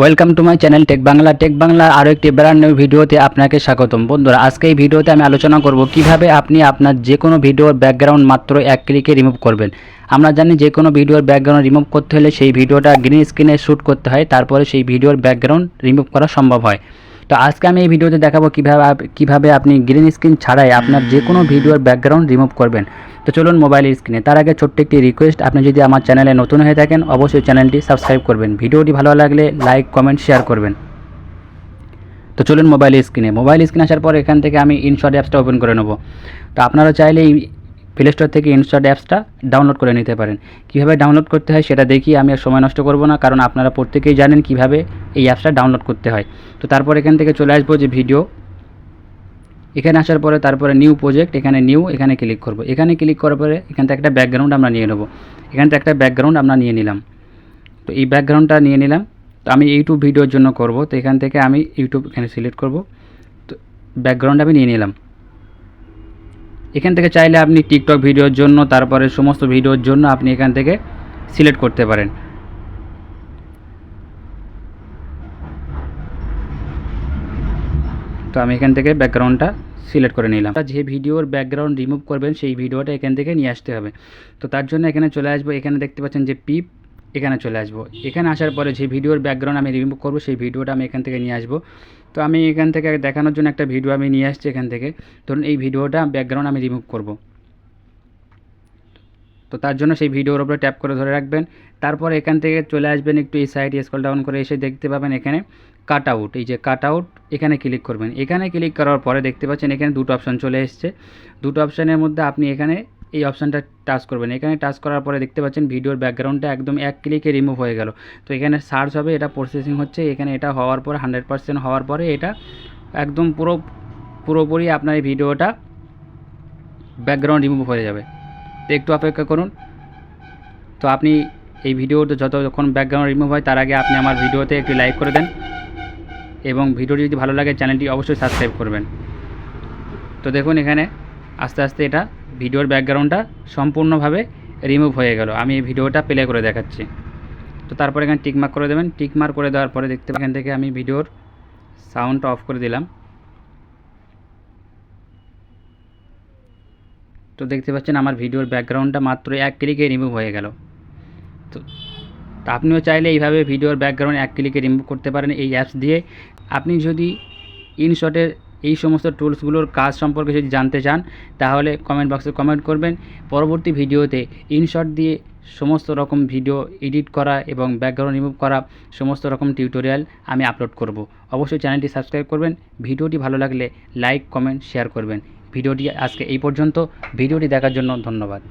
Welcome to my channel Tech Bangla আরও একটি brand new ভিডিওতে আপনাকে স্বাগতম। বন্ধুরা, আজকে এই ভিডিওতে আমি আলোচনা করব কিভাবে আপনি আপনার যে কোনো ভিডিওর ব্যাকগ্রাউন্ড মাত্র এক ক্লিকে রিমুভ করবেন। আমরা জানি যে কোনো ভিডিওর ব্যাকগ্রাউন্ড রিমুভ করতে হলে সেই ভিডিওটা গ্রিন স্ক্রিনে শ্যুট করতে হয়, তারপরে সেই ভিডিওর ব্যাকগ্রাউন্ড রিমুভ করা সম্ভব হয়। তো আজকে আমি এই ভিডিওতে দেখাবো কিভাবে আপনি গ্রিন স্ক্রিন ছাড়াই আপনার যে কোনো ভিডিওর ব্যাকগ্রাউন্ড রিমুভ করবেন। তো চলুন মোবাইলের স্ক্রিনে। তার আগে ছোট্ট একটি রিকোয়েস্ট, আপনি যদি আমার চ্যানেলে নতুন হয়ে থাকেন অবশ্যই চ্যানেলটি সাবস্ক্রাইব করবেন, ভিডিওটি ভালো লাগলে লাইক কমেন্ট শেয়ার করবেন। তো চলুন মোবাইল স্ক্রিনে আসার পর এখান থেকে আমি ইনশট অ্যাপসটা ওপেন করে নেব। তো আপনারা চাইলে এই প্লে স্টোর থেকে ইনশট অ্যাপসটা ডাউনলোড করে নিতে পারেন। কীভাবে ডাউনলোড করতে হয় সেটা দেখি, আমি আর সময় নষ্ট করব না, কারণ আপনারা প্রত্যেকেই জানেন কীভাবে এই অ্যাপসটা ডাউনলোড করতে হয়। তো তারপর এখান থেকে চলে আসবো যে ভিডিও, এখানে আসার পরে তারপরে নিউ প্রজেক্ট, এখানে ক্লিক করব। এখানে ক্লিক করার পরে এখান থেকে একটা ব্যাকগ্রাউন্ড আমরা নিয়ে নেব। এখান থেকে একটা ব্যাকগ্রাউন্ড আমরা নিয়ে নিলাম। তো এই ব্যাকগ্রাউন্ডটা নিয়ে নিলাম। তো আমি ইউটিউব ভিডিওর জন্য করব, তো এখান থেকে আমি ইউটিউব এখানে সিলেক্ট করব। তো ব্যাকগ্রাউন্ড আমি নিয়ে নিলাম। এখান থেকে চাইলে আপনি টিকটক ভিডিওর জন্য, তারপরে সমস্ত ভিডিওর জন্য আপনি এখান থেকে সিলেক্ট করতে পারেন। তো আমি এখান থেকে ব্যাকগ্রাউন্ডটা সিলেক্ট করে নিলাম। যে ভিডিওর ব্যাকগ্রাউন্ড রিমুভ করবেন সেই ভিডিওটা এখান থেকে নিয়ে আসতে হবে। তো তার জন্য এখানে চলে আসবো, এখানে দেখতে পাচ্ছেন যে পিপ, এখানে চলে আসবো। এখানে আসার পরে যে ভিডিওর ব্যাকগ্রাউন্ড আমি রিমুভ করবো সেই ভিডিওটা আমি এখান থেকে নিয়ে আসবো। তো আমি এখান থেকে দেখানোর জন্য একটা ভিডিও আমি নিয়ে আসছি এখান থেকে। ধরুন এই ভিডিওটা ব্যাকগ্রাউন্ড আমি রিমুভ করব। তো তার জন্য সেই ভিডিওর উপরে ট্যাপ করে ধরে রাখবেন। তারপর এখান থেকে চলে আসবেন, একটু এই সাইডে স্ক্রল ডাউন করে এসে দেখতে পাবেন এখানে কাট আউট, এই যে কাট আউট, এখানে ক্লিক করবেন। এখানে ক্লিক করার পরে দেখতে পাচ্ছেন এখানে দুটো অপশান চলে এসছে। দুটো অপশানের মধ্যে আপনি এখানে এই অপশানটা টাচ করবেন। এখানে টাচ করার পরে দেখতে পাচ্ছেন ভিডিওর ব্যাকগ্রাউন্ডটা একদম এক ক্লিকে রিমুভ হয়ে গেল। তো এখানে সার্চ হবে, এটা প্রসেসিং হচ্ছে। এখানে এটা হওয়ার পরে 100% হওয়ার পরে এটা একদম পুরোপুরি আপনার এই ভিডিওটা ব্যাকগ্রাউন্ড রিমুভ হয়ে যাবে। তো একটু অপেক্ষা করুন। তো আপনি এই ভিডিওতে যখন ব্যাকগ্রাউন্ড রিমুভ হয় তার আগে আপনি আমার ভিডিওতে একটি লাইক করে দেন, এবং ভিডিওটি যদি ভালো লাগে চ্যানেলটি অবশ্যই সাবস্ক্রাইব করবেন। তো দেখুন এখানে আস্তে আস্তে এটা ভিডিওর ব্যাকগ্রাউন্ডটা সম্পূর্ণভাবে রিমুভ হয়ে গেল। আমি এই ভিডিওটা প্লে করে দেখাচ্ছি। তো তারপর এখানে টিকমার্ক করে দেবেন। টিকমার্ক করে দেওয়ার পরে দেখতে এখান থেকে আমি ভিডিওর সাউন্ডটা অফ করে দিলাম। তো দেখতে পাচ্ছেন আমার ভিডিওর ব্যাকগ্রাউন্ডটা মাত্র এক ক্লিকে রিমুভ হয়ে গেল। তো আপনিও চাইলে এইভাবে ভিডিওর ব্যাকগ্রাউন্ড এক ক্লিকে রিমুভ করতে পারেন এই অ্যাপস দিয়ে। আপনি যদি ইনশটের এই সমস্ত টুলসগুলোর কাজ সম্পর্কে যদি জানতে চান তাহলে কমেন্ট বক্সে কমেন্ট করবেন। পরবর্তী ভিডিওতে ইনশট দিয়ে সমস্ত রকম ভিডিও এডিট করা এবং ব্যাকগ্রাউন্ড রিমুভ করা সমস্ত রকম টিউটোরিয়াল আমি আপলোড করব। অবশ্যই চ্যানেলটি সাবস্ক্রাইব করবেন। ভিডিওটি ভালো লাগলে লাইক কমেন্ট শেয়ার করবেন। ভিডিওটি আজকে এই পর্যন্ত। ভিডিওটি দেখার জন্য ধন্যবাদ।